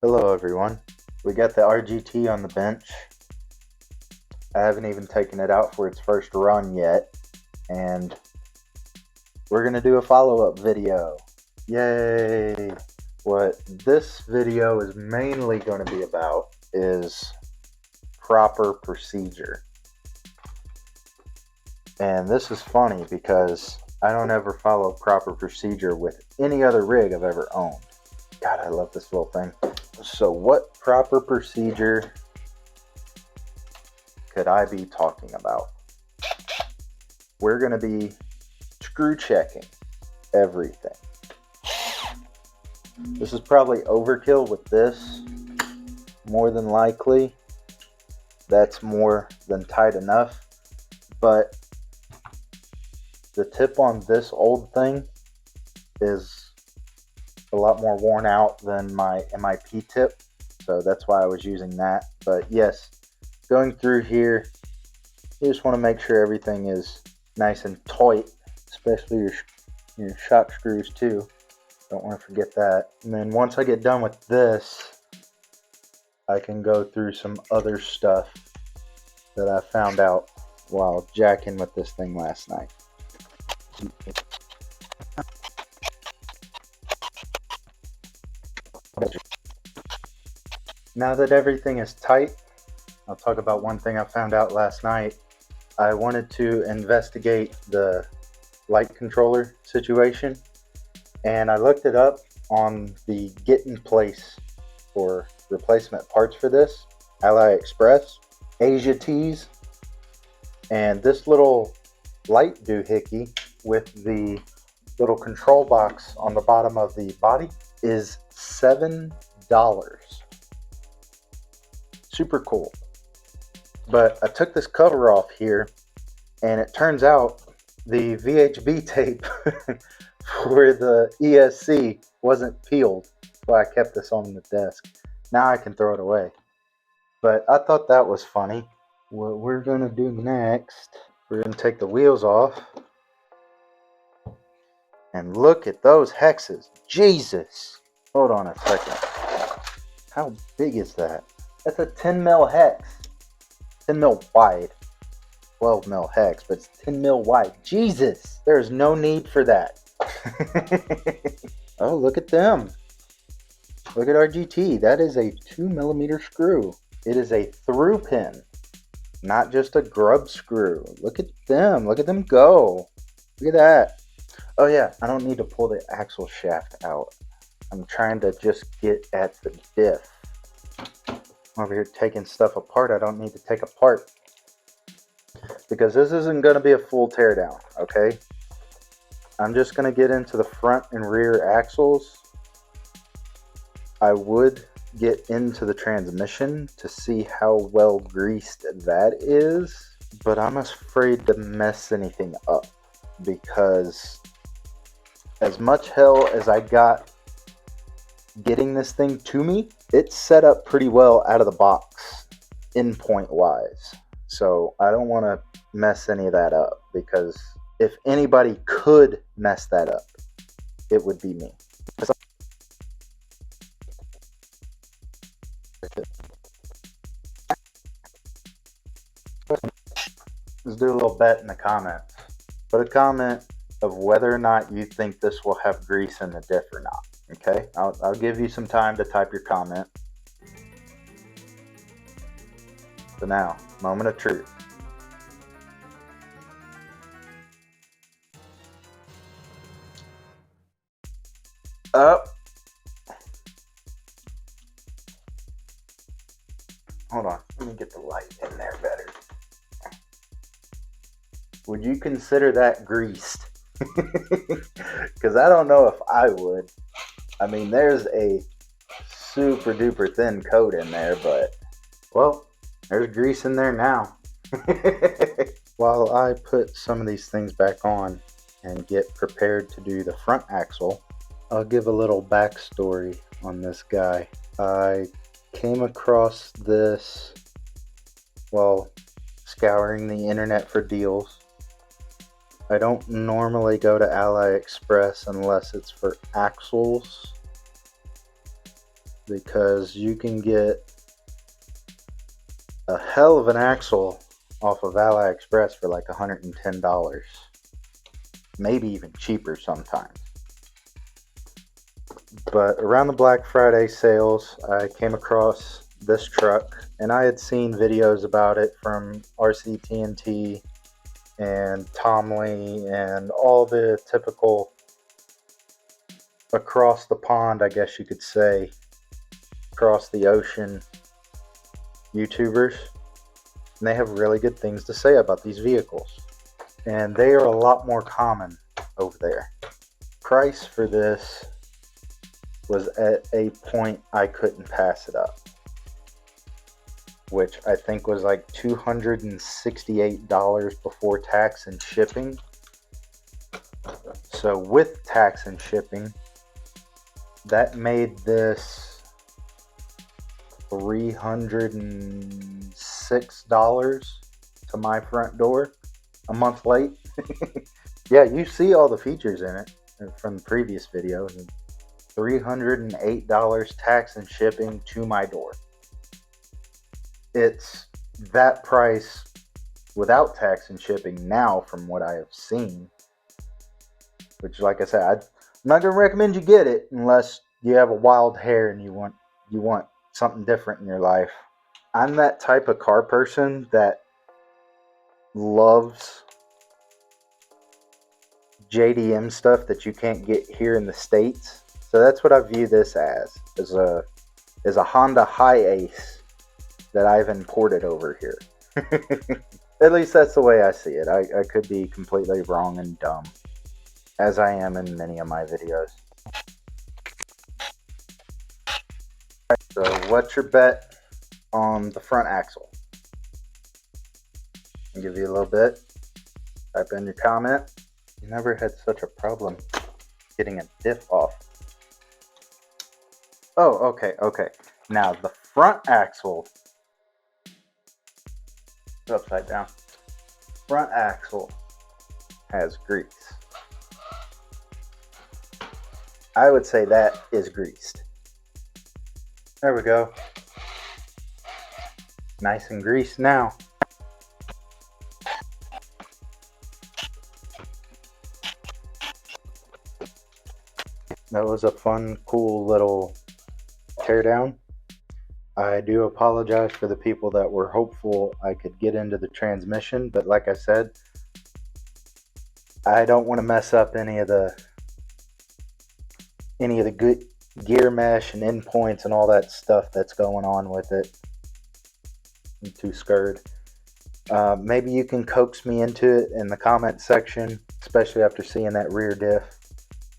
Hello everyone. We got the RGT on the bench. I haven't even taken it out for its first run yet, and we're going to do a follow-up video. Yay! What this video is mainly going to be about is proper procedure. And this is funny because I don't ever follow proper procedure with any other rig I've ever owned. God, I love this little thing. So what proper procedure could I be talking about? We're going to be screw checking everything. This is probably overkill with this. More than likely, that's more than tight enough. But the tip on this old thing is a lot more worn out than my MIP tip. So that's why I was using that. But yes, going through here, you just want to make sure everything is nice and tight, especially your shock screws too. Don't want to forget that. And then once I get done with this, I can go through some other stuff that I found out while jacking with this thing last night. Now that everything is tight, I'll talk about one thing I found out last night. I wanted to investigate the light controller situation, and I looked it up on the get in place for replacement parts for this, AliExpress, Asia Tees, and this little light doohickey with the little control box on the bottom of the body is $7. Super cool. But I took this cover off here, and it turns out the VHB tape for the ESC wasn't peeled, so I kept this on the desk. Now I can throw it away. But I thought that was funny. What we're going to do next, we're going to take the wheels off. And look at those hexes. Jesus! Hold on a second. How big is that? That's a 10 mil hex. 10 mil wide. 12 mil hex, but it's 10 mil wide. Jesus! There's no need for that. Oh, look at them. Look at RGT. That is a 2mm screw. It is a through pin, not just a grub screw. Look at them. Look at them go. Look at that. Oh yeah, I don't need to pull the axle shaft out. I'm trying to just get at the diff. I'm over here taking stuff apart I don't need to take apart, because this isn't going to be a full teardown, okay? I'm just going to get into the front and rear axles. I would get into the transmission to see how well greased that is, but I'm afraid to mess anything up, because as much hell as I got getting this thing to me, it's set up pretty well out of the box, endpoint wise. So I don't want to mess any of that up, because if anybody could mess that up, it would be me. Let's do a little bet in the comments. Put a comment of whether or not you think this will have grease in the diff or not. Okay, I'll give you some time to type your comment. So now, moment of truth. Up. Hold on, let me get the light in there better. Would you consider that greased? Because I don't know if I would. I mean, there's a super duper thin coat in there, but, well, there's grease in there now. While I put some of these things back on and get prepared to do the front axle, I'll give a little backstory on this guy. I came across this while scouring the internet for deals. I don't normally go to AliExpress unless it's for axles. because you can get a hell of an axle off of AliExpress for like $110, maybe even cheaper sometimes. But around the Black Friday sales, I came across this truck, and I had seen videos about it from RCT and Tom Lee and all the typical across the pond, I guess you could say, across the ocean YouTubers. And they have really good things to say about these vehicles. And they are a lot more common over there. Price for this was at a point I couldn't pass it up, which I think was like $268 before tax and shipping. So with tax and shipping, that made this $306 to my front door a month late. Yeah, you see all the features in it from the previous video. $308 tax and shipping to my door. It's that price without tax and shipping now from what I have seen, which, like I said, I'm not going to recommend you get it unless you have a wild hair and you want something different in your life. I'm that type of car person that loves JDM stuff that you can't get here in the States. So that's what I view this as a Honda Hi-Ace that I've imported over here. At least that's the way I see it. I could be completely wrong and dumb, as I am in many of my videos. So what's your bet on the front axle? I'll give you a little bit. Type in your comment. You never had such a problem getting a diff off. Oh, okay. Now the front axle is upside down. Front axle has grease. I would say that is greased. There we go. Nice and greased now. That was a fun, cool little teardown. I do apologize for the people that were hopeful I could get into the transmission, but like I said, I don't want to mess up any of the good gear mesh and endpoints and all that stuff that's going on with it. I'm too scared. Maybe you can coax me into it in the comment section, especially after seeing that rear diff.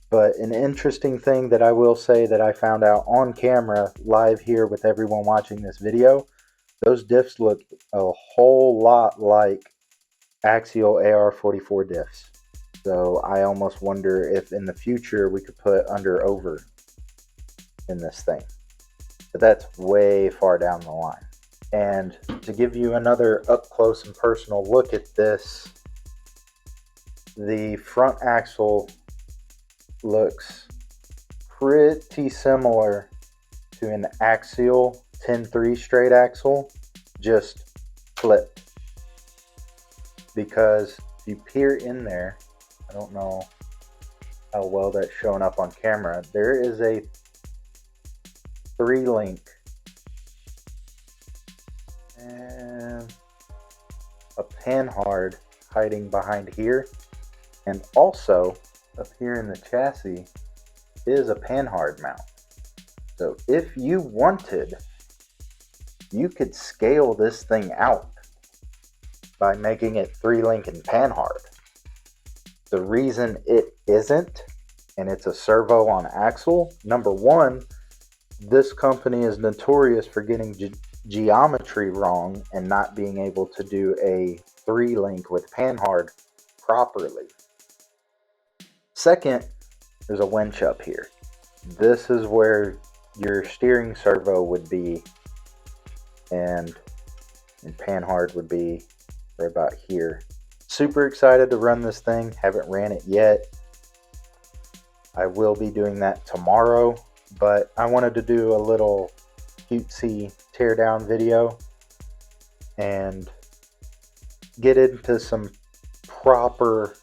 But an interesting thing that I will say that I found out on camera live here with everyone watching this video, those diffs look a whole lot like Axial AR44 diffs. So I almost wonder if in the future we could put under over in this thing. But that's way far down the line. And to give you another up close and personal look at this, the front axle looks pretty similar to an Axial 10.3 straight axle, just flipped. Because if you peer in there, I don't know how well that's showing up on camera, there is a 3-link and a panhard hiding behind here, and also up here in the chassis is a panhard mount. So if you wanted, you could scale this thing out by making it 3-link and panhard. The reason it isn't, and it's a servo on axle, number one, this company is notorious for getting geometry wrong and not being able to do a 3-link with panhard properly. Second, there's a winch up here. This is where your steering servo would be, and panhard would be right about here. Super excited to run this thing. Haven't ran it yet. I will be doing that tomorrow. but I wanted to do a little cutesy teardown video and get into some proper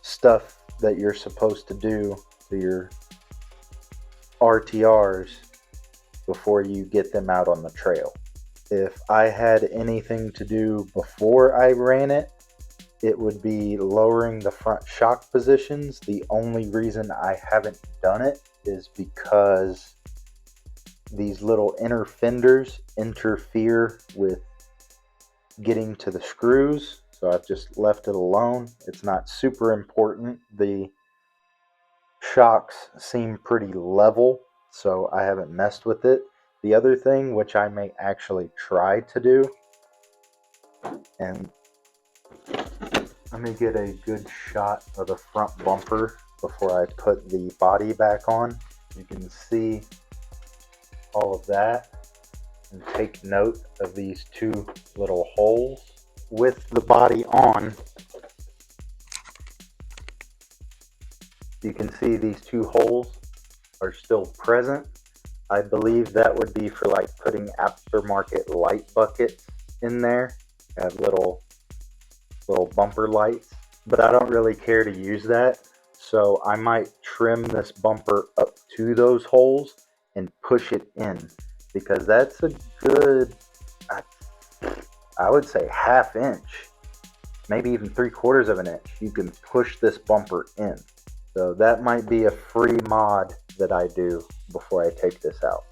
stuff that you're supposed to do to your RTRs before you get them out on the trail. If I had anything to do before I ran it, it would be lowering the front shock positions. The only reason I haven't done it is because these little inner fenders interfere with getting to the screws, so I've just left it alone. It's not super important. The shocks seem pretty level, so I haven't messed with it. The other thing, which I may actually try to do, and let me get a good shot of the front bumper before I put the body back on. You can see all of that, and take note of these two little holes. With the body on, you can see these two holes are still present. I believe that would be for like putting aftermarket light buckets in there. Have little bumper lights, but I don't really care to use that, so I might trim this bumper up to those holes and push it in, because that's a good, I would say, ½ inch, maybe even 3/4 of an inch. You can push this bumper in. So that might be a free mod that I do before I take this out.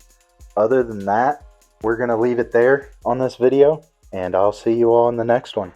Other than that, we're going to leave it there on this video, and I'll see you all in the next one.